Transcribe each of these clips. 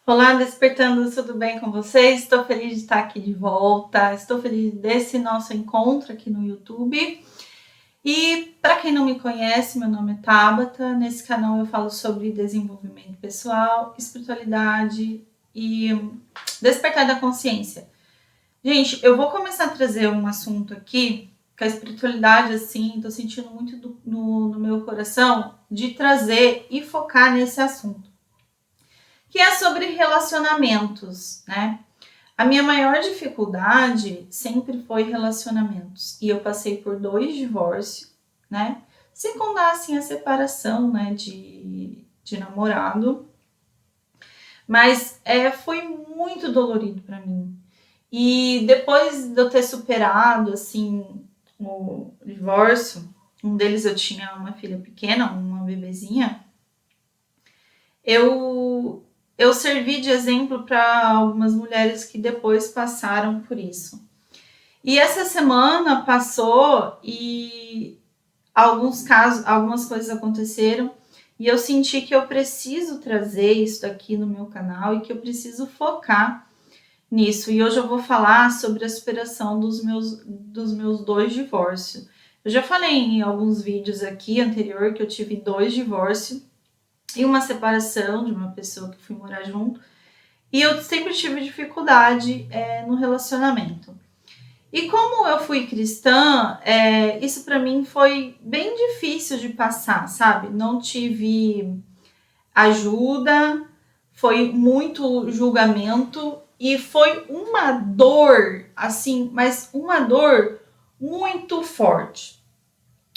Olá, despertando, tudo bem com vocês? Estou feliz de estar aqui de volta. Estou feliz desse nosso encontro aqui no YouTube. E para quem não me conhece, meu nome é Tabata. Nesse canal eu falo sobre desenvolvimento pessoal, espiritualidade e despertar da consciência. Gente, eu vou começar a trazer um assunto aqui que a espiritualidade, assim, tô sentindo muito no meu coração de trazer e focar nesse assunto, que é sobre relacionamentos, né? A minha maior dificuldade sempre foi relacionamentos. E eu passei por 2 divórcios, né? Sem contar, assim, a separação, né, de namorado. Mas foi muito dolorido para mim. E depois de eu ter superado, assim, o divórcio, um deles eu tinha uma filha pequena, uma bebezinha, eu servi de exemplo para algumas mulheres que depois passaram por isso. E essa semana passou e algumas coisas aconteceram e eu senti que eu preciso trazer isso aqui no meu canal e que eu preciso focar nisso. E hoje eu vou falar sobre a superação dos meus 2 divórcios. Eu já falei em alguns vídeos aqui anterior que eu tive 2 divórcios e uma separação de uma pessoa que fui morar junto. E eu sempre tive dificuldade no relacionamento. E como eu fui cristã, isso para mim foi bem difícil de passar, sabe? Não tive ajuda, foi muito julgamento e foi uma dor, assim, mas uma dor muito forte.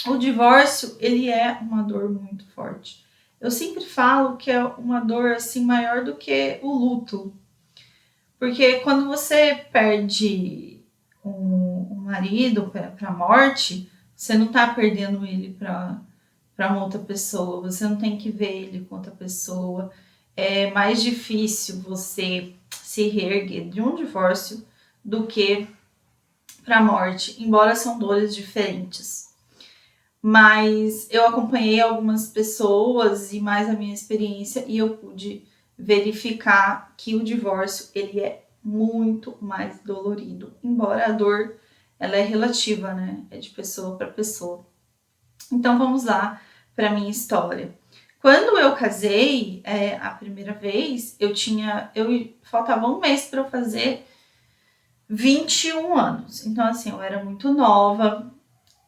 O divórcio, ele é uma dor muito forte. Eu sempre falo que é uma dor assim maior do que o luto, porque quando você perde um marido para a morte, você não está perdendo ele para uma outra pessoa, você não tem que ver ele com outra pessoa. É mais difícil você se reerguer de um divórcio do que para a morte, embora são dores diferentes. Mas eu acompanhei algumas pessoas e mais a minha experiência e eu pude verificar que o divórcio ele é muito mais dolorido, embora a dor ela é relativa, né? É de pessoa para pessoa. Então vamos lá para minha história. Quando eu casei a primeira vez, eu faltava um mês para eu fazer 21 anos. Então assim, eu era muito nova.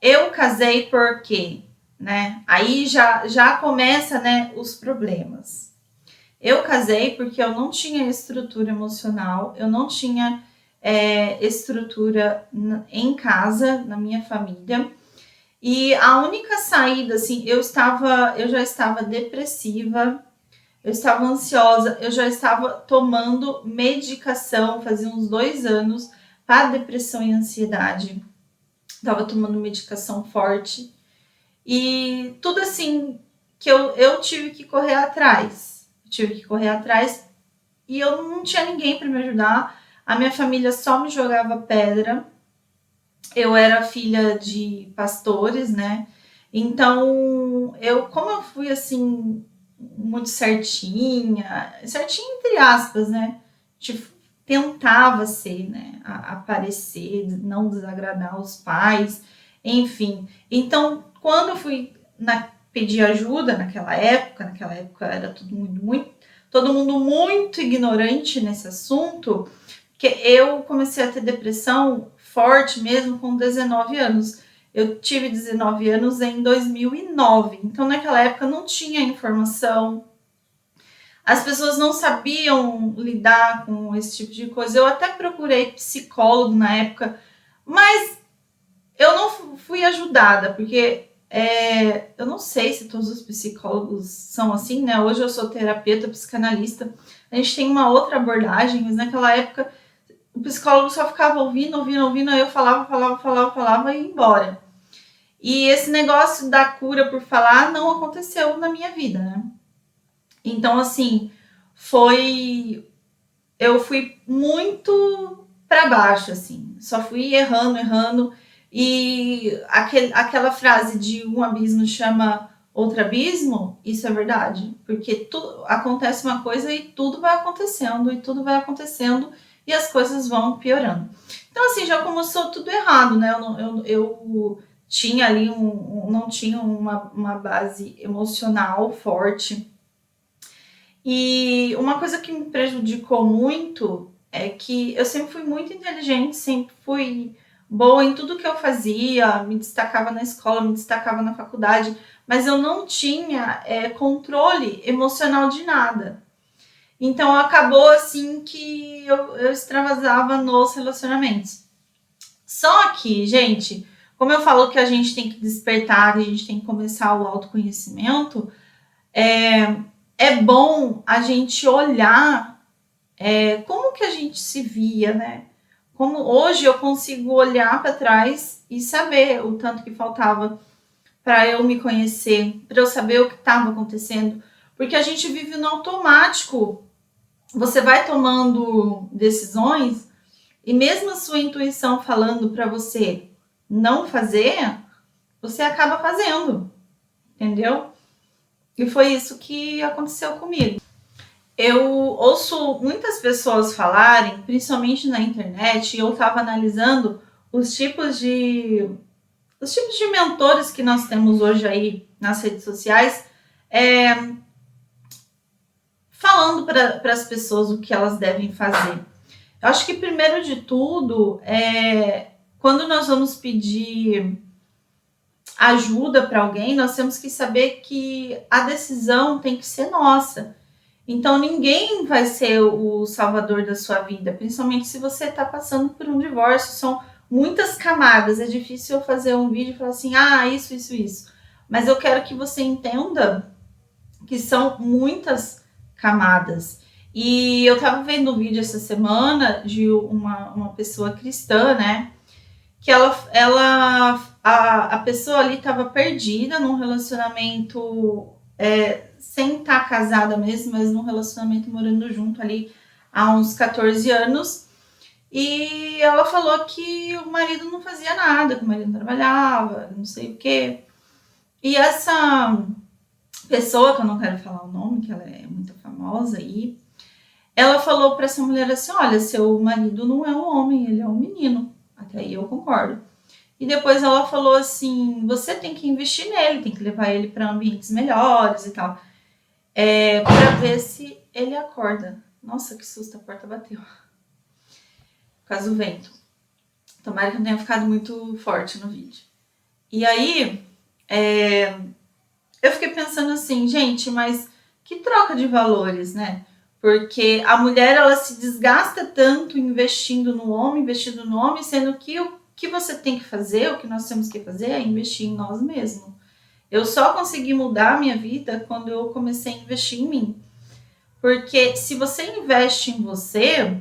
Eu casei porque, né? Aí já começa, né, os problemas. Eu casei porque eu não tinha estrutura emocional, eu não tinha estrutura em casa, na minha família. E a única saída, assim, eu já estava depressiva, eu estava ansiosa, eu já estava tomando medicação, fazia uns 2 anos, para depressão e ansiedade. Estava tomando medicação forte. E tudo assim, que eu tive que correr atrás. E eu não tinha ninguém para me ajudar. A minha família só me jogava pedra. Eu era filha de pastores, né? Então, como eu fui assim, muito certinha entre aspas, né? Tipo, tentava ser, né? Aparecer, não desagradar os pais, enfim. Então, quando eu fui pedir ajuda naquela época era todo mundo muito ignorante nesse assunto, que eu comecei a ter depressão forte mesmo com 19 anos. Eu tive 19 anos em 2009, então naquela época não tinha informação, as pessoas não sabiam lidar com esse tipo de coisa. Eu até procurei psicólogo na época, mas eu não fui ajudada, porque eu não sei se todos os psicólogos são assim, né? Hoje eu sou terapeuta, psicanalista, a gente tem uma outra abordagem, mas naquela época o psicólogo só ficava ouvindo, aí eu falava e ia embora. E esse negócio da cura por falar não aconteceu na minha vida, né? Então, assim, eu fui muito para baixo, assim, só fui errando. E aquela frase de um abismo chama outro abismo, isso é verdade. Porque acontece uma coisa e tudo vai acontecendo, e as coisas vão piorando. Então, assim, já começou tudo errado, né? Eu tinha ali não tinha uma base emocional forte. E uma coisa que me prejudicou muito é que eu sempre fui muito inteligente, sempre fui boa em tudo que eu fazia, me destacava na escola, me destacava na faculdade, mas eu não tinha controle emocional de nada. Então acabou assim que eu extravasava nos relacionamentos. Só que, gente, como eu falo que a gente tem que despertar, que a gente tem que começar o autoconhecimento, é bom a gente olhar como que a gente se via, né? Como hoje eu consigo olhar para trás e saber o tanto que faltava para eu me conhecer, para eu saber o que estava acontecendo, porque a gente vive no automático. Você vai tomando decisões e mesmo a sua intuição falando para você não fazer, você acaba fazendo, entendeu? E foi isso que aconteceu comigo. Eu ouço muitas pessoas falarem, principalmente na internet, e eu estava analisando os tipos de mentores que nós temos hoje aí nas redes sociais, falando para as pessoas o que elas devem fazer. Eu acho que primeiro de tudo, quando nós vamos pedir ajuda para alguém, nós temos que saber que a decisão tem que ser nossa. Então, ninguém vai ser o salvador da sua vida, principalmente se você está passando por um divórcio. São muitas camadas. É difícil eu fazer um vídeo e falar assim, isso. Mas eu quero que você entenda que são muitas camadas. E eu estava vendo um vídeo essa semana de uma pessoa cristã, né? Que a pessoa ali estava perdida num relacionamento sem estar casada mesmo, mas num relacionamento morando junto ali há uns 14 anos. E ela falou que o marido não fazia nada, que o marido não trabalhava, não sei o quê. E essa pessoa, que eu não quero falar o nome, que ela é muito famosa aí, ela falou para essa mulher assim, olha, seu marido não é um homem, ele é um menino. Até aí eu concordo. E depois ela falou assim, você tem que investir nele, tem que levar ele para ambientes melhores e tal, para ver se ele acorda. Nossa, que susto, a porta bateu. Por causa do vento. Tomara que não tenha ficado muito forte no vídeo. E aí, eu fiquei pensando assim, gente, mas que troca de valores, né? Porque a mulher, ela se desgasta tanto investindo no homem, sendo que o que você tem que fazer, o que nós temos que fazer é investir em nós mesmos. Eu só consegui mudar a minha vida quando eu comecei a investir em mim. Porque se você investe em você,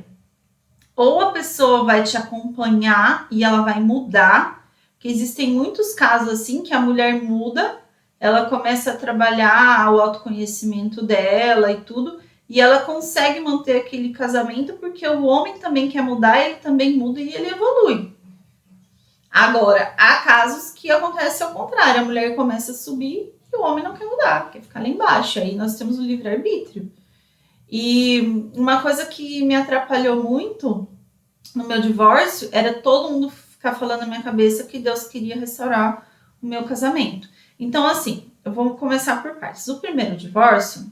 ou a pessoa vai te acompanhar e ela vai mudar, que existem muitos casos assim que a mulher muda, ela começa a trabalhar o autoconhecimento dela e tudo, e ela consegue manter aquele casamento porque o homem também quer mudar, ele também muda e ele evolui. Agora, há casos que acontece ao contrário, a mulher começa a subir e o homem não quer mudar, quer ficar lá embaixo, aí nós temos o livre-arbítrio. E uma coisa que me atrapalhou muito no meu divórcio era todo mundo ficar falando na minha cabeça que Deus queria restaurar o meu casamento. Então, assim, eu vou começar por partes. O primeiro divórcio,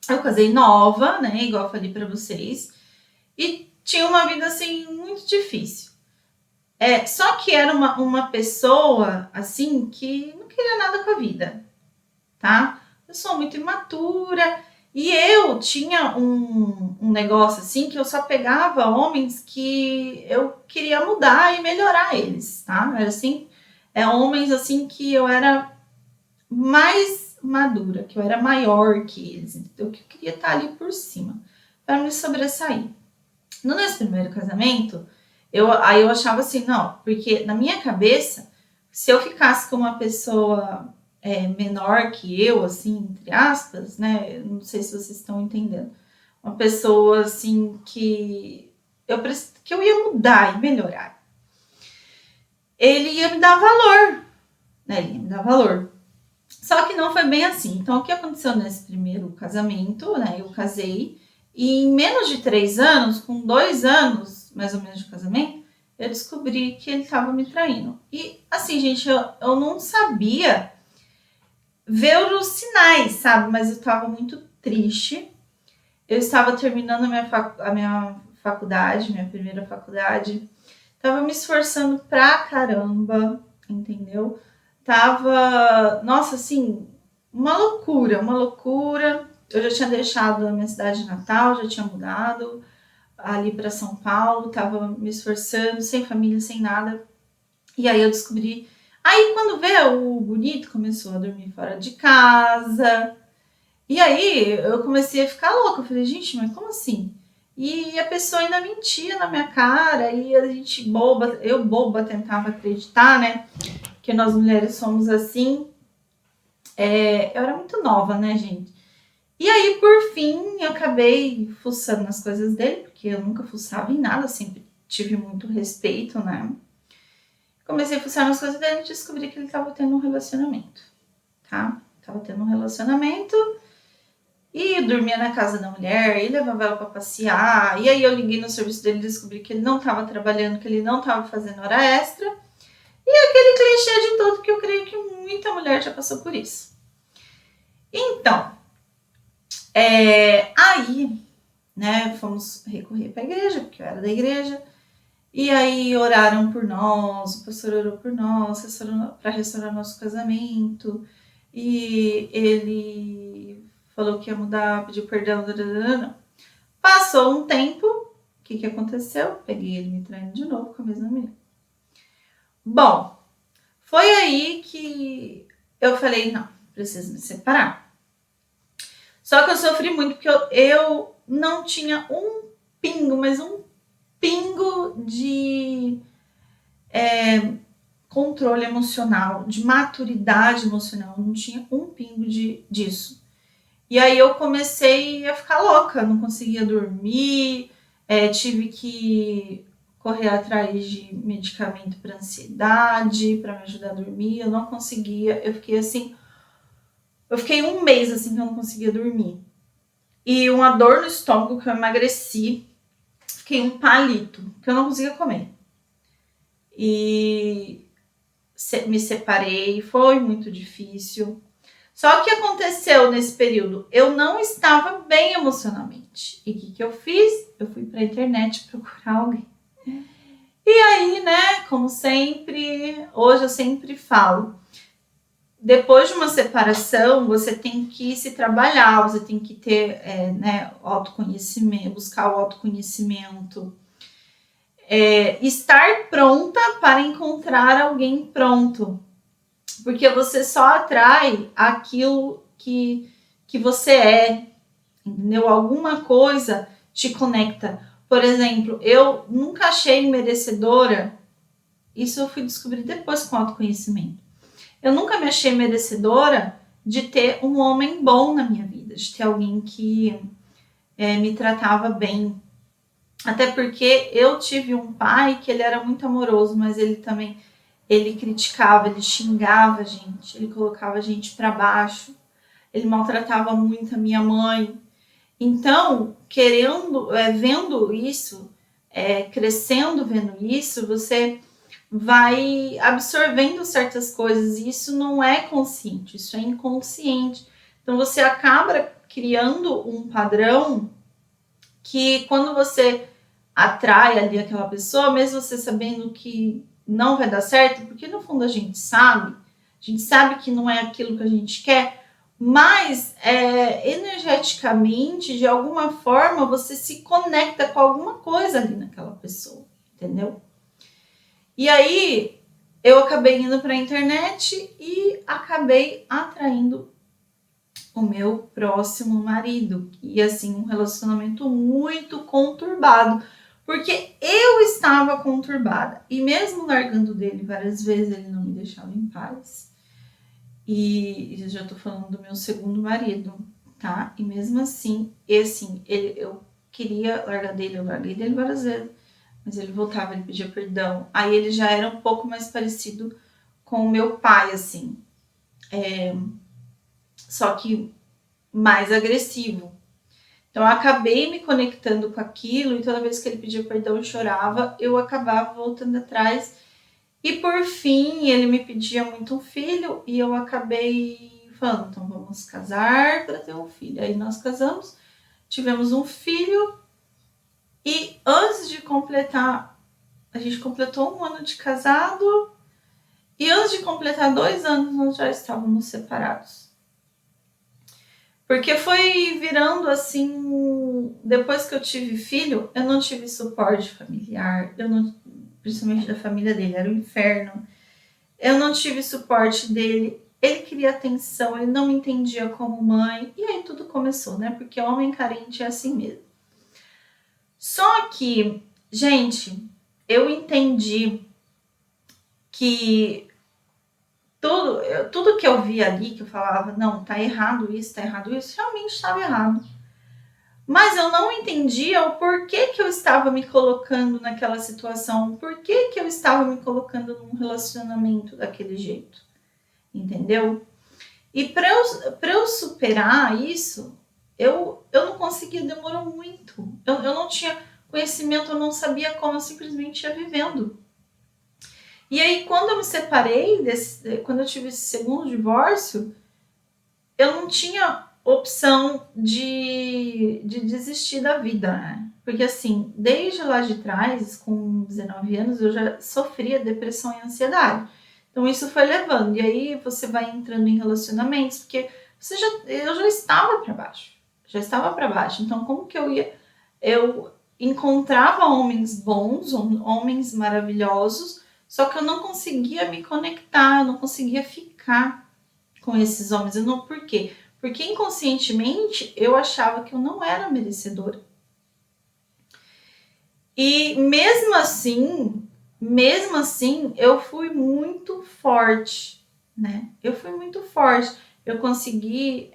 eu casei nova, né, igual eu falei pra vocês, e tinha uma vida, assim, muito difícil. Só que era uma pessoa, assim, que não queria nada com a vida, tá? Eu sou muito imatura, e eu tinha um negócio, assim, que eu só pegava homens que eu queria mudar e melhorar eles, tá? Era assim, homens, assim, que eu era mais madura, que eu era maior que eles, entendeu? Que eu queria estar ali por cima, para me sobressair. No nosso primeiro casamento, aí eu achava assim, não, porque na minha cabeça, se eu ficasse com uma pessoa menor que eu, assim, entre aspas, né, não sei se vocês estão entendendo, uma pessoa assim que eu ia mudar e melhorar, ele ia me dar valor, né, ele ia me dar valor. Só que não foi bem assim. Então, o que aconteceu nesse primeiro casamento, né? Eu casei e em menos de 3 anos, com 2 anos mais ou menos de casamento, eu descobri que ele estava me traindo. E assim, gente, eu não sabia ver os sinais, sabe? Mas eu estava muito triste. Eu estava terminando a minha faculdade, minha primeira faculdade. Tava me esforçando pra caramba, entendeu? Tava, nossa, assim, uma loucura, uma loucura. Eu já tinha deixado a minha cidade natal, já tinha mudado ali para São Paulo, tava me esforçando, sem família, sem nada. E aí eu descobri. Aí quando vê, o bonito começou a dormir fora de casa. E aí eu comecei a ficar louca. Eu falei, gente, mas como assim? E a pessoa ainda mentia na minha cara, e a gente boba, eu boba tentava acreditar, né? Que nós mulheres somos assim. Eu era muito nova, né, gente? E aí, por fim, eu acabei fuçando nas coisas dele, porque eu nunca fuçava em nada, sempre tive muito respeito, né? Comecei a fuçar nas coisas dele e descobri que ele tava tendo um relacionamento, tá? Tava tendo um relacionamento e dormia na casa da mulher, e levava ela pra passear. E aí eu liguei no serviço dele e descobri que ele não tava trabalhando, que ele não tava fazendo hora extra. E aquele clichê de todo que eu creio que muita mulher já passou por isso. Então, aí, né, fomos recorrer pra igreja, porque eu era da igreja. E aí oraram por nós, o pastor orou por nós, para restaurar nosso casamento. E ele falou que ia mudar, pediu perdão. Passou um tempo, o que aconteceu? Peguei ele me traindo de novo com a mesma menina. Bom, foi aí que eu falei, não, preciso me separar. Só que eu sofri muito, porque eu não tinha um pingo, mas um pingo de controle emocional, de maturidade emocional. Eu não tinha um pingo disso. E aí eu comecei a ficar louca, não conseguia dormir, tive que correr atrás de medicamento para ansiedade, para me ajudar a dormir. Eu não conseguia, eu fiquei um mês assim que eu não conseguia dormir. E uma dor no estômago que eu emagreci, fiquei um palito, que eu não conseguia comer. E me separei, foi muito difícil. Só que o que aconteceu nesse período? Eu não estava bem emocionalmente. E o que eu fiz? Eu fui para a internet procurar alguém. E aí, né, como sempre, hoje eu sempre falo, depois de uma separação, você tem que se trabalhar, você tem que ter autoconhecimento, buscar o autoconhecimento, estar pronta para encontrar alguém pronto. Porque você só atrai aquilo que você é, entendeu? Alguma coisa te conecta. Por exemplo, eu nunca achei merecedora, isso eu fui descobrir depois com autoconhecimento. Eu nunca me achei merecedora de ter um homem bom na minha vida, de ter alguém que me tratava bem. Até porque eu tive um pai que ele era muito amoroso, mas ele também criticava, ele xingava a gente, ele colocava a gente para baixo, ele maltratava muito a minha mãe. Então, vendo isso, crescendo vendo isso, você vai absorvendo certas coisas, e isso não é consciente, isso é inconsciente. Então você acaba criando um padrão que quando você atrai ali aquela pessoa, mesmo você sabendo que não vai dar certo, porque no fundo a gente sabe que não é aquilo que a gente quer, mas energeticamente, de alguma forma, você se conecta com alguma coisa ali naquela pessoa, entendeu? E aí eu acabei indo para a internet e acabei atraindo o meu próximo marido. E assim, um relacionamento muito conturbado, porque eu estava conturbada. E mesmo largando dele várias vezes, ele não me deixava em paz. E eu já tô falando do meu segundo marido, tá? E mesmo assim, eu queria largar dele, eu larguei dele várias vezes. Mas ele voltava, ele pedia perdão. Aí ele já era um pouco mais parecido com o meu pai, assim. só que mais agressivo. Então eu acabei me conectando com aquilo e toda vez que ele pedia perdão e chorava, eu acabava voltando atrás. E por fim, ele me pedia muito um filho e eu acabei falando, então vamos casar para ter um filho. Aí nós casamos, tivemos um filho e antes de completar, a gente completou 1 ano de casado e antes de completar 2 anos nós já estávamos separados. Porque foi virando assim, depois que eu tive filho, eu não tive suporte familiar, principalmente da família dele, era um inferno. Eu não tive suporte dele, ele queria atenção, ele não me entendia como mãe, e aí tudo começou, né? Porque homem carente é assim mesmo. Só que, gente, eu entendi que tudo que eu vi ali, que eu falava, não, tá errado isso, realmente estava errado. Mas eu não entendia o porquê que eu estava me colocando naquela situação, por que eu estava me colocando num relacionamento daquele jeito, entendeu? E para eu superar isso, eu não conseguia, demorou muito. Eu não tinha conhecimento, eu não sabia como, eu simplesmente ia vivendo. E aí, quando eu me separei, quando eu tive esse segundo divórcio, eu não tinha opção de desistir da vida, né? Porque assim, desde lá de trás, com 19 anos, eu já sofria depressão e ansiedade. Então isso foi levando. E aí você vai entrando em relacionamentos, porque eu já estava para baixo. Já estava para baixo. Então como que eu ia? Eu encontrava homens bons, homens maravilhosos, só que eu não conseguia me conectar, eu não conseguia ficar com esses homens. Por quê? Porque inconscientemente eu achava que eu não era merecedora. E mesmo assim, eu fui muito forte, né? Eu fui muito forte. Eu consegui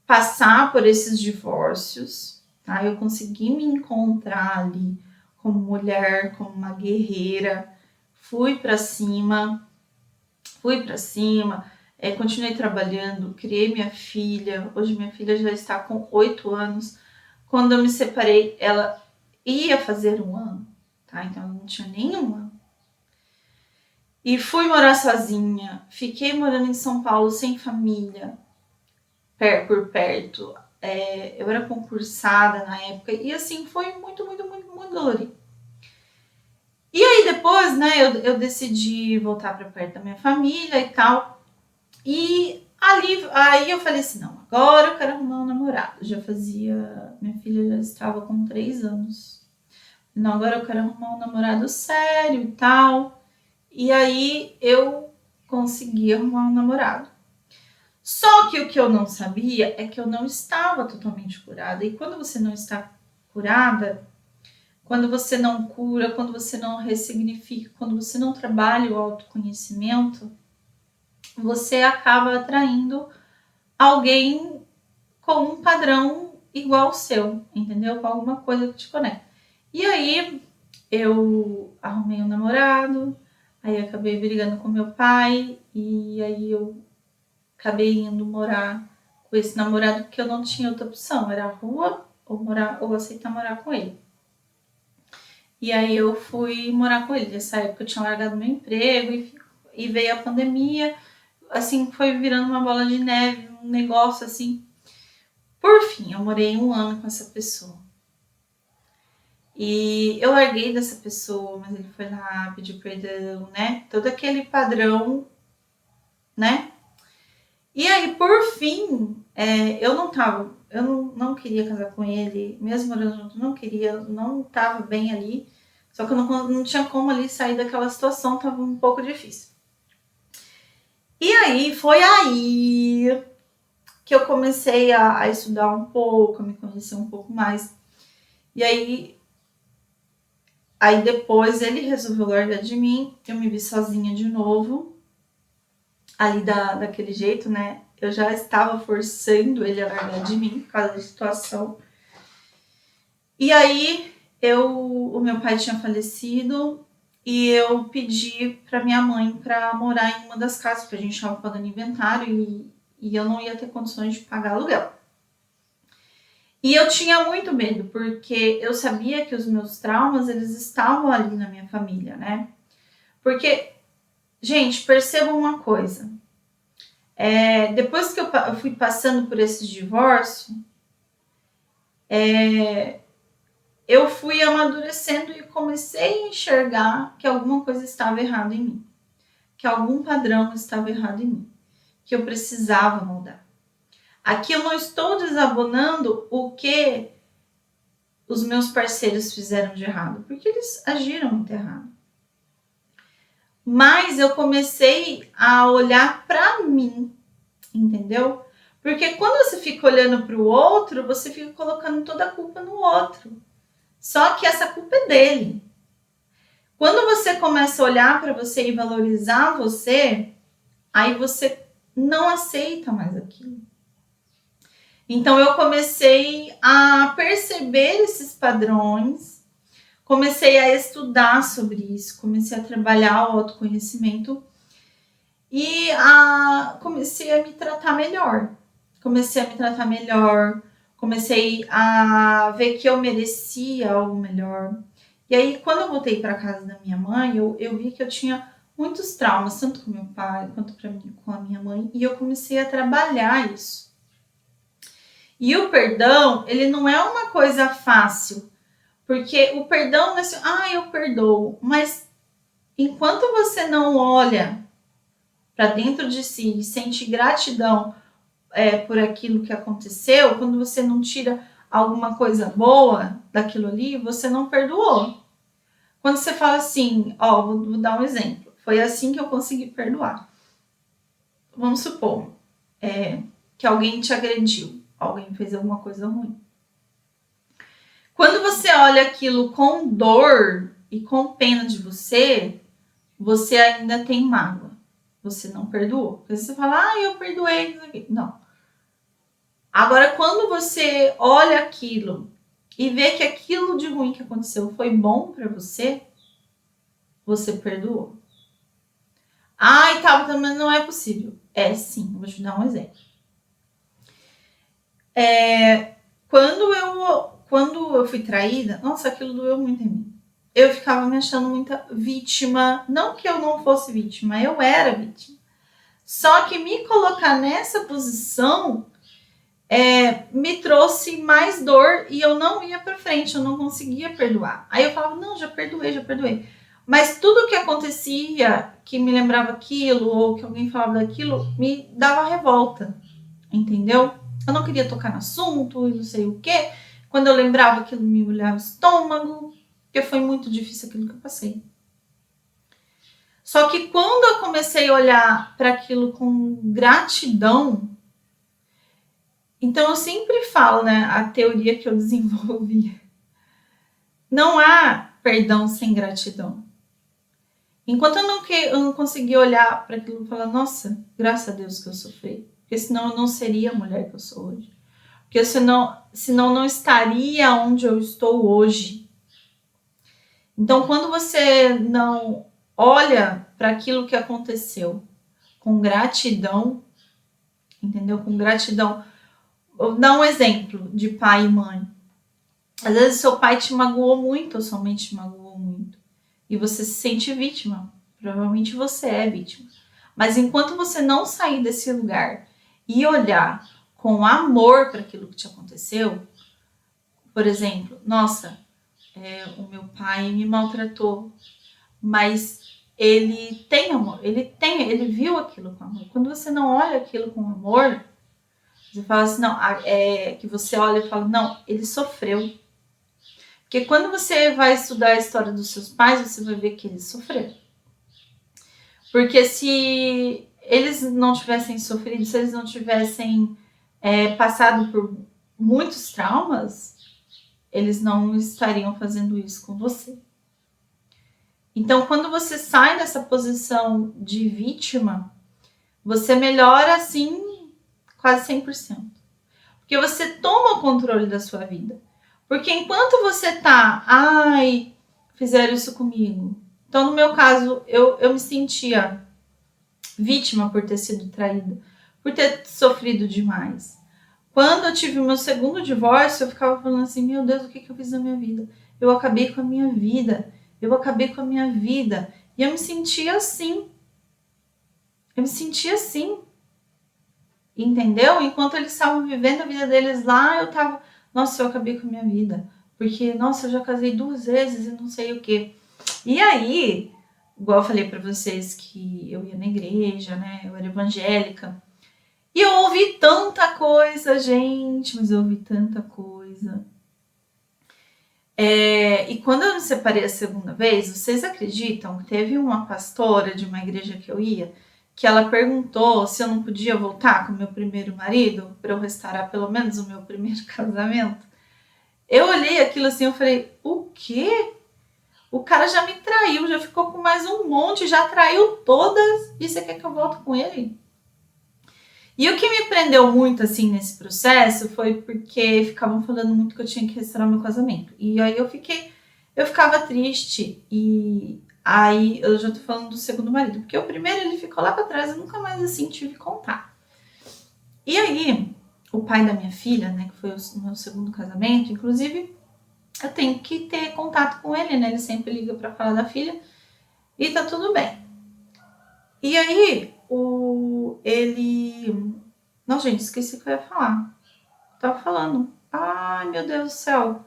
passar por esses divórcios, tá? Eu consegui me encontrar ali como mulher, como uma guerreira. Fui para cima, continuei trabalhando, criei minha filha. Hoje minha filha já está com 8 anos. Quando eu me separei, ela ia fazer 1 ano, tá? Então ela não tinha nem 1 ano. E fui morar sozinha, fiquei morando em São Paulo sem família, por perto. Eu era concursada na época e assim foi muito, muito, muito, muito dolorido. E aí depois, né, eu decidi voltar para perto da minha família e tal. E aí eu falei assim, não, agora eu quero arrumar um namorado. Minha filha já estava com 3 anos. Não, agora eu quero arrumar um namorado sério e tal. E aí eu consegui arrumar um namorado. Só que o que eu não sabia é que eu não estava totalmente curada. E quando você não está curada, quando você não cura, quando você não ressignifica, quando você não trabalha o autoconhecimento, você acaba atraindo alguém com um padrão igual ao seu, entendeu? Com alguma coisa que te conecta. E aí eu arrumei um namorado, aí acabei brigando com meu pai, e aí eu acabei indo morar com esse namorado porque eu não tinha outra opção, era a rua ou aceitar morar com ele. E aí eu fui morar com ele. Nessa época eu tinha largado meu emprego e veio a pandemia. Assim, foi virando uma bola de neve, um negócio assim. Por fim, eu morei 1 ano com essa pessoa. E eu larguei dessa pessoa, mas ele foi lá, pediu perdão, né? Todo aquele padrão, né? E aí, por fim, eu não queria casar com ele, mesmo morando junto, não queria, não estava bem ali. Só que eu não tinha como ali sair daquela situação, estava um pouco difícil. E aí, foi aí que eu comecei a estudar um pouco, a me conhecer um pouco mais. E aí depois ele resolveu largar de mim, eu me vi sozinha de novo, ali daquele jeito, né? Eu já estava forçando ele a largar de mim por causa da situação. E aí o meu pai tinha falecido e eu pedi para minha mãe para morar em uma das casas, porque a gente estava pagando inventário e eu não ia ter condições de pagar aluguel. E eu tinha muito medo, porque eu sabia que os meus traumas, eles estavam ali na minha família, né? Porque, gente, percebam uma coisa. Depois que eu fui passando por esse divórcio, eu fui amadurecendo e comecei a enxergar que alguma coisa estava errada em mim. Que algum padrão estava errado em mim. Que eu precisava mudar. Aqui eu não estou desabonando o que os meus parceiros fizeram de errado, porque eles agiram muito errado. Mas eu comecei a olhar para mim, entendeu? Porque quando você fica olhando para o outro, você fica colocando toda a culpa no outro. Só que essa culpa é dele. Quando você começa a olhar para você e valorizar você, aí você não aceita mais aquilo. Então eu comecei a perceber esses padrões, comecei a estudar sobre isso, comecei a trabalhar o autoconhecimento e comecei a me tratar melhor. Comecei a ver que eu merecia algo melhor. E aí, quando eu voltei para casa da minha mãe, eu vi que eu tinha muitos traumas, tanto com meu pai quanto com a minha mãe, e eu comecei a trabalhar isso. E o perdão, ele não é uma coisa fácil, porque o perdão não é assim, eu perdoo, mas enquanto você não olha para dentro de si e sente gratidão por aquilo que aconteceu, quando você não tira alguma coisa boa daquilo ali, você não perdoou. Quando você fala assim, vou dar um exemplo, foi assim que eu consegui perdoar. Vamos supor que alguém te agrediu, alguém fez alguma coisa ruim. Quando você olha aquilo com dor e com pena de você, você ainda tem mágoa. Você não perdoou. Porque você fala, eu perdoei. Não. Agora, quando você olha aquilo e vê que aquilo de ruim que aconteceu foi bom para você, você perdoou. Tá, mas não é possível. É sim, vou te dar um exemplo. Quando eu fui traída, nossa, aquilo doeu muito em mim. Eu ficava me achando muita vítima. Não que eu não fosse vítima, eu era vítima. Só que me colocar nessa posição me trouxe mais dor e eu não ia pra frente, eu não conseguia perdoar. Aí eu falava, não, já perdoei. Mas tudo que acontecia, que me lembrava aquilo, ou que alguém falava daquilo, me dava revolta, entendeu? Eu não queria tocar no assunto e não sei o quê. Quando eu lembrava, aquilo me molhava o estômago, porque foi muito difícil aquilo que eu passei. Só que quando eu comecei a olhar para aquilo com gratidão, então eu sempre falo, né, a teoria que eu desenvolvi. Não há perdão sem gratidão. Enquanto eu não consegui olhar para aquilo e falar, nossa, graças a Deus que eu sofri. Porque senão eu não seria a mulher que eu sou hoje. Porque senão não estaria onde eu estou hoje. Então, quando você não olha para aquilo que aconteceu com gratidão, entendeu? Com gratidão. Vou dar um exemplo de pai e mãe. Às vezes seu pai te magoou muito ou sua mãe te magoou muito. E você se sente vítima. Provavelmente você é vítima. Mas enquanto você não sair desse lugar e olhar com amor para aquilo que te aconteceu, por exemplo, nossa, o meu pai me maltratou, mas ele tem amor, ele viu aquilo com amor. Quando você não olha aquilo com amor, você fala assim, não, que você olha e fala, não, ele sofreu. Porque quando você vai estudar a história dos seus pais, você vai ver que eles sofreram. Porque se eles não tivessem sofrido, se eles não tivessem passado por muitos traumas, eles não estariam fazendo isso com você. Então, quando você sai dessa posição de vítima, você melhora, assim, quase 100%. Porque você toma o controle da sua vida. Porque enquanto você tá, fizeram isso comigo. Então, no meu caso, eu me sentia vítima por ter sido traída. por ter sofrido demais. Quando eu tive o meu segundo divórcio, eu ficava falando assim, meu Deus, o que eu fiz na minha vida? Eu acabei com a minha vida. Eu acabei com a minha vida. E eu me sentia assim. Eu me sentia assim. Entendeu? Enquanto eles estavam vivendo a vida deles lá, eu tava, nossa, eu acabei com a minha vida. Porque, nossa, eu já casei 2 vezes e não sei o quê. E aí, igual eu falei pra vocês que eu ia na igreja, né? Eu era evangélica. E eu ouvi tanta coisa, gente, mas eu ouvi tanta coisa. E quando eu me separei a segunda vez, vocês acreditam que teve uma pastora de uma igreja que eu ia, que ela perguntou se eu não podia voltar com o meu primeiro marido, para eu restaurar pelo menos o meu primeiro casamento? Eu olhei aquilo assim, eu falei, o quê? O cara já me traiu, já ficou com mais um monte, já traiu todas, e você quer que eu volte com ele? E o que me prendeu muito, assim, nesse processo foi porque ficavam falando muito que eu tinha que restaurar meu casamento. E aí eu ficava triste. E aí eu já tô falando do segundo marido, porque o primeiro ele ficou lá pra trás, eu nunca mais, assim, tive contato. E aí, o pai da minha filha, né, que foi o meu segundo casamento, inclusive, eu tenho que ter contato com ele, né, ele sempre liga pra falar da filha, e tá tudo bem. E aí, ele... Não, gente, esqueci o que eu ia falar. Tava falando. Ai, meu Deus do céu.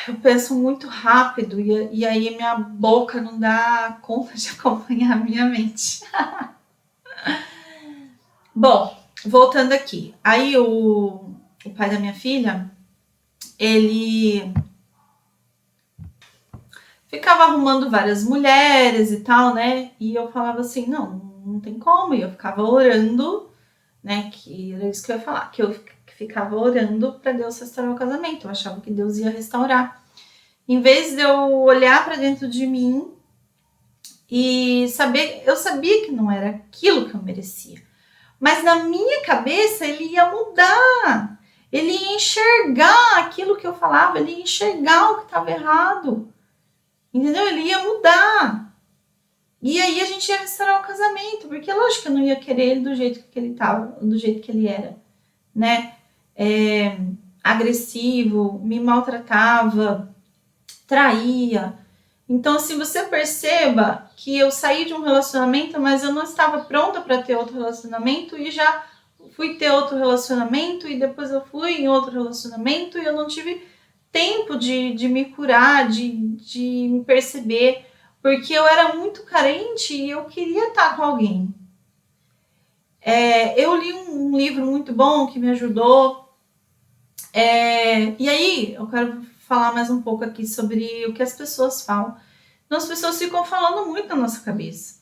Eu penso muito rápido e aí minha boca não dá conta de acompanhar a minha mente. Bom, voltando aqui. Aí o pai da minha filha, ele ficava arrumando várias mulheres e tal, né? E eu falava assim, não tem como. E eu ficava orando, né? Que era isso que eu ia falar. Que eu ficava orando para Deus restaurar o casamento. Eu achava que Deus ia restaurar. Em vez de eu olhar para dentro de mim e saber, eu sabia que não era aquilo que eu merecia. Mas na minha cabeça ele ia mudar. Ele ia enxergar aquilo que eu falava, ele ia enxergar o que estava errado. Entendeu? Ele ia mudar. E aí a gente ia restaurar o casamento, porque lógico que eu não ia querer ele do jeito que ele estava, do jeito que ele era, né? Agressivo, me maltratava, traía. Então, assim, você perceba que eu saí de um relacionamento, mas eu não estava pronta para ter outro relacionamento e já fui ter outro relacionamento e depois eu fui em outro relacionamento e eu não tive tempo de me curar, de me perceber, porque eu era muito carente e eu queria estar com alguém. Eu li um livro muito bom que me ajudou. E aí, eu quero falar mais um pouco aqui sobre o que as pessoas falam. Então, as pessoas ficam falando muito na nossa cabeça.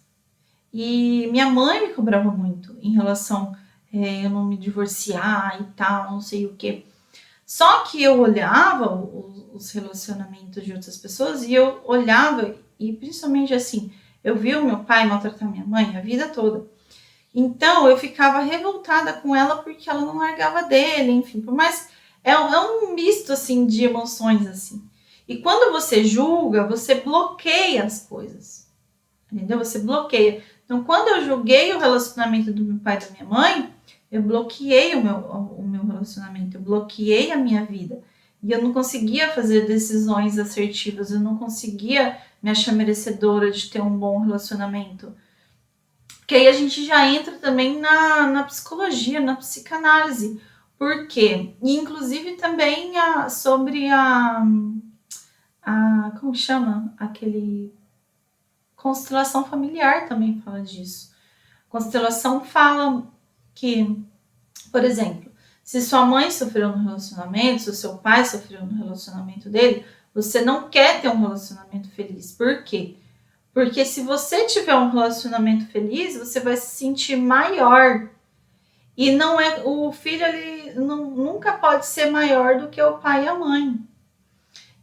E minha mãe me cobrava muito em relação a eu não me divorciar e tal, não sei o quê. Só que eu olhava os relacionamentos de outras pessoas e eu olhava, e principalmente assim, eu via o meu pai maltratar minha mãe a vida toda. Então, eu ficava revoltada com ela porque ela não largava dele, enfim, por mais... É um misto, assim, de emoções, assim. E quando você julga, você bloqueia as coisas, entendeu? Você bloqueia. Então, quando eu julguei o relacionamento do meu pai e da minha mãe, eu bloqueei o meu relacionamento, eu bloqueei a minha vida. E eu não conseguia fazer decisões assertivas, eu não conseguia me achar merecedora de ter um bom relacionamento. Porque aí a gente já entra também na psicologia, na psicanálise. Por quê? E inclusive também sobre como chama? Aquele... Constelação familiar também fala disso. Constelação fala que, por exemplo, se sua mãe sofreu no relacionamento, se o seu pai sofreu no relacionamento dele, você não quer ter um relacionamento feliz. Por quê? Porque se você tiver um relacionamento feliz, você vai se sentir maior. E não é, o filho ele nunca pode ser maior do que o pai e a mãe.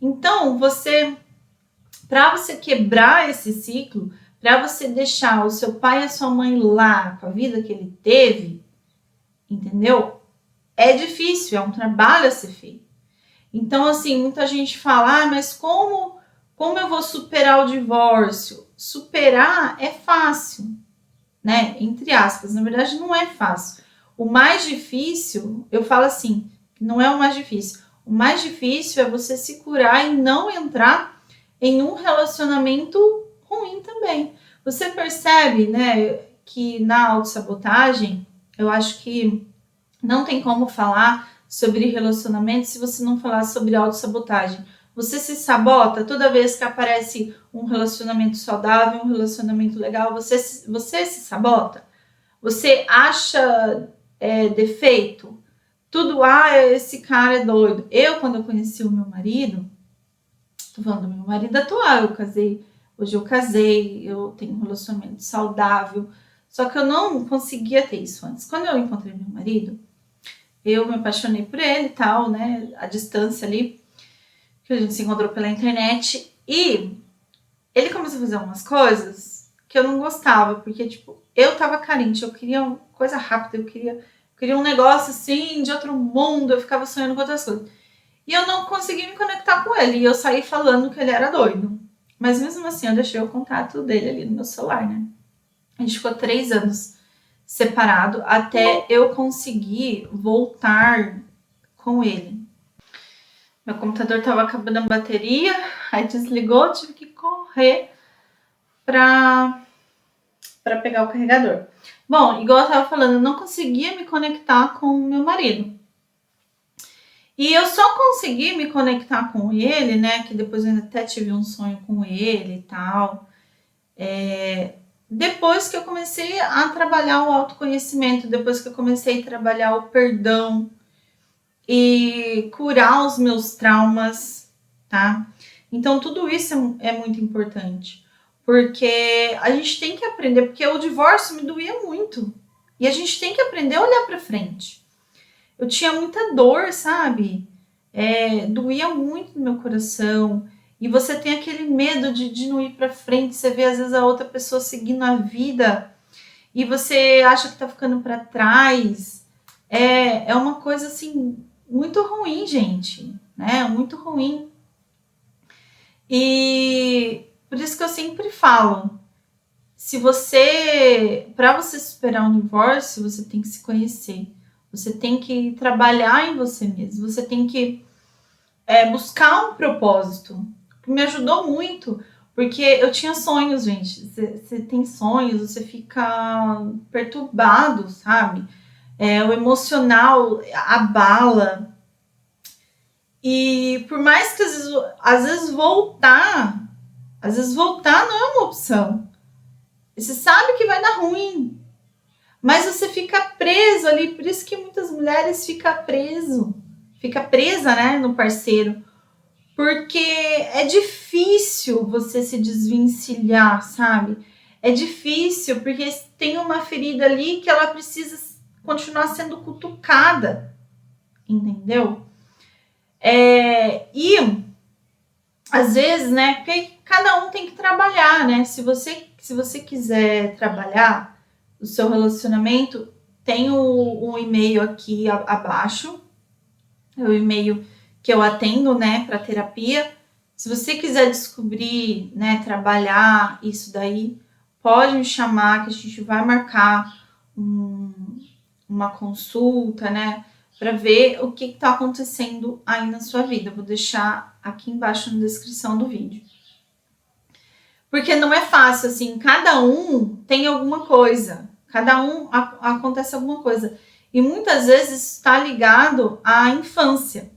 Então, para você quebrar esse ciclo, para você deixar o seu pai e a sua mãe lá com a vida que ele teve, entendeu? É difícil, é um trabalho a ser feito. Então, assim, muita gente fala, mas como eu vou superar o divórcio? Superar é fácil. né? Entre aspas, na verdade não é fácil. O mais difícil, eu falo assim, não é o mais difícil. O mais difícil é você se curar e não entrar em um relacionamento ruim também. Você percebe, né, que na autossabotagem, eu acho que não tem como falar sobre relacionamento se você não falar sobre autossabotagem. Você se sabota toda vez que aparece um relacionamento saudável, um relacionamento legal, você se sabota? Você acha defeito? Tudo, esse cara é doido. Quando eu conheci o meu marido, tô falando do meu marido atual, hoje eu casei, eu tenho um relacionamento saudável, só que eu não conseguia ter isso antes. Quando eu encontrei meu marido, eu me apaixonei por ele e tal, né, a distância ali, que a gente se encontrou pela internet, e ele começou a fazer umas coisas que eu não gostava, porque, tipo, eu tava carente, eu queria uma coisa rápida, eu queria um negócio assim, de outro mundo, eu ficava sonhando com outras coisas. E eu não consegui me conectar com ele, e eu saí falando que ele era doido. Mas mesmo assim, eu deixei o contato dele ali no meu celular, né? A gente ficou 3 anos separado até eu conseguir voltar com ele. Meu computador tava acabando a bateria, aí desligou, tive que correr para pegar o carregador. Bom, igual eu tava falando, eu não conseguia me conectar com o meu marido. E eu só consegui me conectar com ele, né? Que depois eu até tive um sonho com ele e tal. Depois que eu comecei a trabalhar o autoconhecimento, depois que eu comecei a trabalhar o perdão e curar os meus traumas, tá? Então tudo isso é muito importante. Porque a gente tem que aprender, porque o divórcio me doía muito. E a gente tem que aprender a olhar para frente. Eu tinha muita dor, sabe? Doía muito no meu coração. E você tem aquele medo de não ir para frente. Você vê às vezes a outra pessoa seguindo a vida e você acha que tá ficando para trás. É uma coisa assim muito ruim, gente, né? Muito ruim. E por isso que eu sempre falo, para você superar um divórcio, você tem que se conhecer. Você tem que trabalhar em você mesmo. Você tem que buscar um propósito. Me ajudou muito, porque eu tinha sonhos, gente. Você tem sonhos, você fica perturbado, sabe? O emocional abala. E por mais que às vezes voltar não é uma opção. Você sabe que vai dar ruim, mas você fica preso ali. Por isso que muitas mulheres fica presa, né, no parceiro, porque é difícil você se desvencilhar, sabe? É difícil porque tem uma ferida ali que ela precisa continuar sendo cutucada, entendeu? E às vezes, né, porque cada um tem que trabalhar, né? Se você quiser trabalhar o seu relacionamento, tem um e-mail aqui abaixo, é o e-mail que eu atendo, né, para terapia. Se você quiser descobrir, né, trabalhar isso daí, pode me chamar que a gente vai marcar uma consulta, né, para ver o que está acontecendo aí na sua vida. Eu vou deixar aqui embaixo na descrição do vídeo. Porque não é fácil, assim, cada um tem alguma coisa, cada um acontece alguma coisa. E muitas vezes está ligado à infância.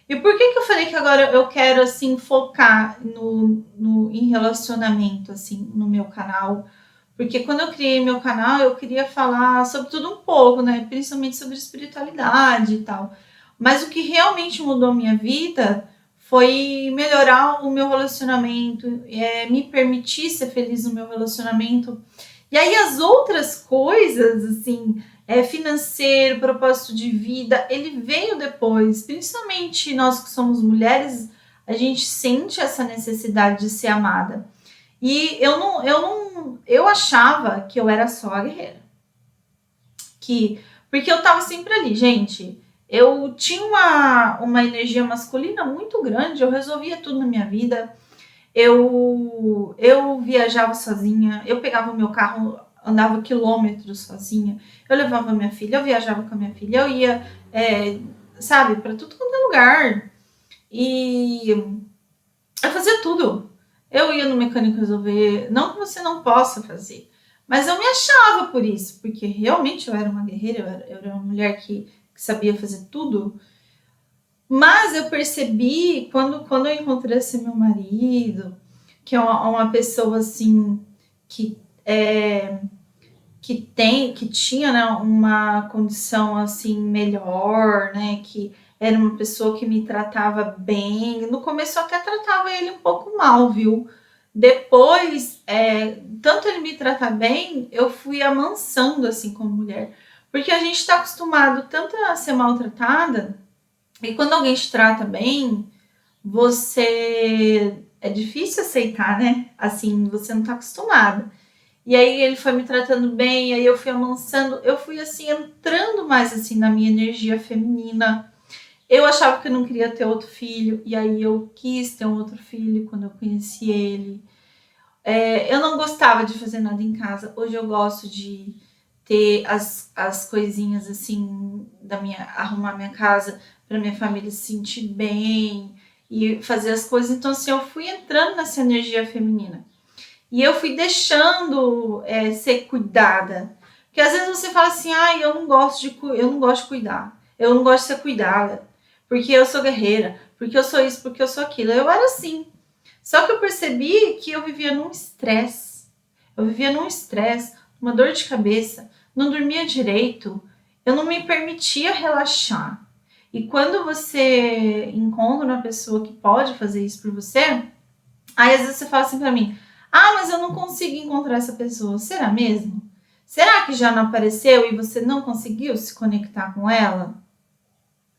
E por que eu falei que agora eu quero, assim, focar em relacionamento, assim, no meu canal? Porque quando eu criei meu canal, eu queria falar sobre tudo um pouco, né? Principalmente sobre espiritualidade e tal. Mas o que realmente mudou a minha vida foi melhorar o meu relacionamento, me permitir ser feliz no meu relacionamento. E aí as outras coisas, assim, financeiro, propósito de vida, ele veio depois. Principalmente nós que somos mulheres, a gente sente essa necessidade de ser amada. E eu achava que eu era só a guerreira. Porque eu tava sempre ali, gente. Eu tinha uma energia masculina muito grande, eu resolvia tudo na minha vida. Eu viajava sozinha, eu pegava o meu carro, andava quilômetros sozinha, eu levava minha filha, eu viajava com a minha filha, eu ia, sabe, para tudo quanto é lugar. E eu fazia tudo. Eu ia no mecânico resolver, não que você não possa fazer, mas eu me achava por isso, porque realmente eu era uma guerreira, eu era uma mulher que sabia fazer tudo. Mas eu percebi, quando eu encontrei esse meu marido, que é uma pessoa assim, que que tinha, né, uma condição assim melhor, né, que era uma pessoa que me tratava bem. No começo eu até tratava ele um pouco mal, viu? Depois, tanto ele me tratar bem, eu fui amansando assim como mulher, porque a gente está acostumado tanto a ser maltratada, e quando alguém te trata bem, você é difícil aceitar, né? Assim, você não tá acostumado. E aí ele foi me tratando bem, aí eu fui amansando, eu fui assim entrando mais assim na minha energia feminina. Eu achava que eu não queria ter outro filho, e aí eu quis ter um outro filho quando eu conheci ele. Eu não gostava de fazer nada em casa. Hoje eu gosto de ter as coisinhas assim da minha, arrumar minha casa para minha família se sentir bem e fazer as coisas. Então assim, eu fui entrando nessa energia feminina. E eu fui deixando ser cuidada. Porque às vezes você fala assim, eu não gosto de cuidar. Eu não gosto de ser cuidada. Porque eu sou guerreira. Porque eu sou isso, porque eu sou aquilo. Eu era assim. Só que eu percebi que eu vivia num estresse. Eu vivia num estresse, uma dor de cabeça. Não dormia direito. Eu não me permitia relaxar. E quando você encontra uma pessoa que pode fazer isso por você, aí às vezes você fala assim pra mim, mas eu não consigo encontrar essa pessoa. Será mesmo? Será que já não apareceu e você não conseguiu se conectar com ela?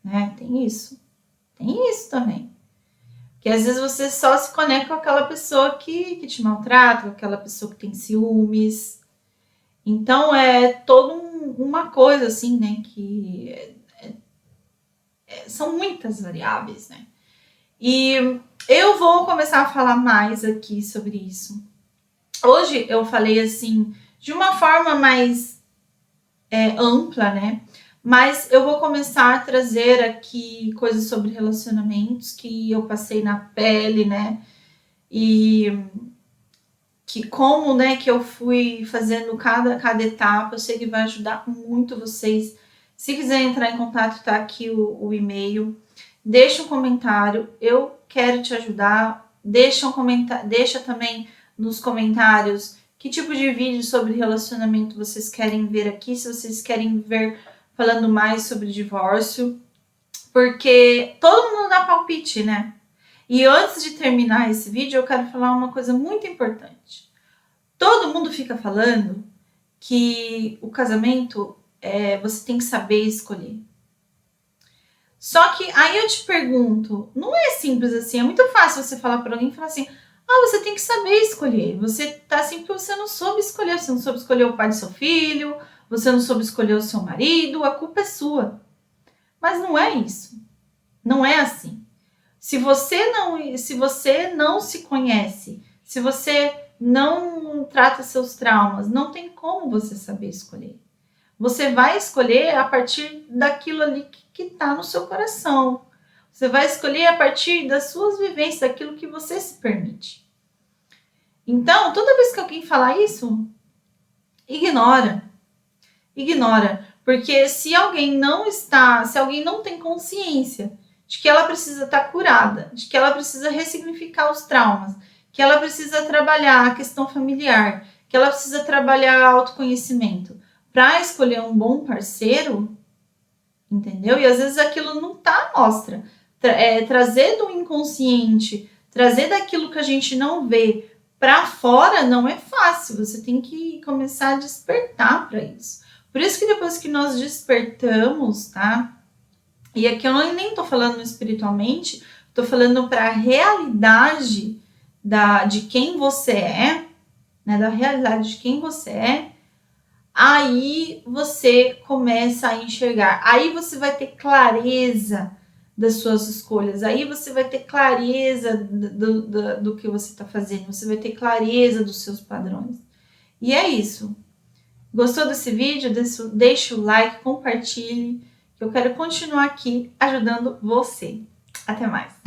Né? Tem isso. Tem isso também. Que às vezes você só se conecta com aquela pessoa que te maltrata, com aquela pessoa que tem ciúmes. Então é toda uma coisa assim, né? Que são muitas variáveis, né? E eu vou começar a falar mais aqui sobre isso. Hoje eu falei assim, de uma forma mais ampla, né? Mas eu vou começar a trazer aqui coisas sobre relacionamentos que eu passei na pele, né? E que como, né, que eu fui fazendo cada etapa, eu sei que vai ajudar muito vocês. Se quiser entrar em contato, tá aqui o e-mail. Deixa um comentário, eu quero te ajudar. Deixa também nos comentários que tipo de vídeo sobre relacionamento vocês querem ver aqui, se vocês querem ver falando mais sobre divórcio, porque todo mundo dá palpite, né? E antes de terminar esse vídeo, eu quero falar uma coisa muito importante. Todo mundo fica falando que o casamento você tem que saber escolher. Só que aí eu te pergunto, não é simples assim, é muito fácil você falar para alguém e falar assim, você tem que saber escolher. Você tá assim porque você não soube escolher, você não soube escolher o pai do seu filho, você não soube escolher o seu marido, a culpa é sua. Mas não é isso. Não é assim. Se você não se conhece, se você não trata seus traumas, não tem como você saber escolher. Você vai escolher a partir daquilo ali que está no seu coração. Você vai escolher a partir das suas vivências, daquilo que você se permite. Então, toda vez que alguém falar isso, ignora. Ignora. Porque se alguém não tem consciência de que ela precisa estar curada, de que ela precisa ressignificar os traumas, que ela precisa trabalhar a questão familiar, que ela precisa trabalhar autoconhecimento para escolher um bom parceiro, entendeu? E às vezes aquilo não tá à mostra. Trazer do inconsciente, trazer daquilo que a gente não vê para fora não é fácil. Você tem que começar a despertar para isso. Por isso que depois que nós despertamos, tá? E aqui eu nem tô falando espiritualmente, tô falando para a realidade de quem você é, né? Da realidade de quem você é. Aí você começa a enxergar. Aí você vai ter clareza das suas escolhas. Aí você vai ter clareza do que você está fazendo, você vai ter clareza dos seus padrões. E é isso. Gostou desse vídeo? Deixa o like, compartilhe, que eu quero continuar aqui ajudando você. Até mais!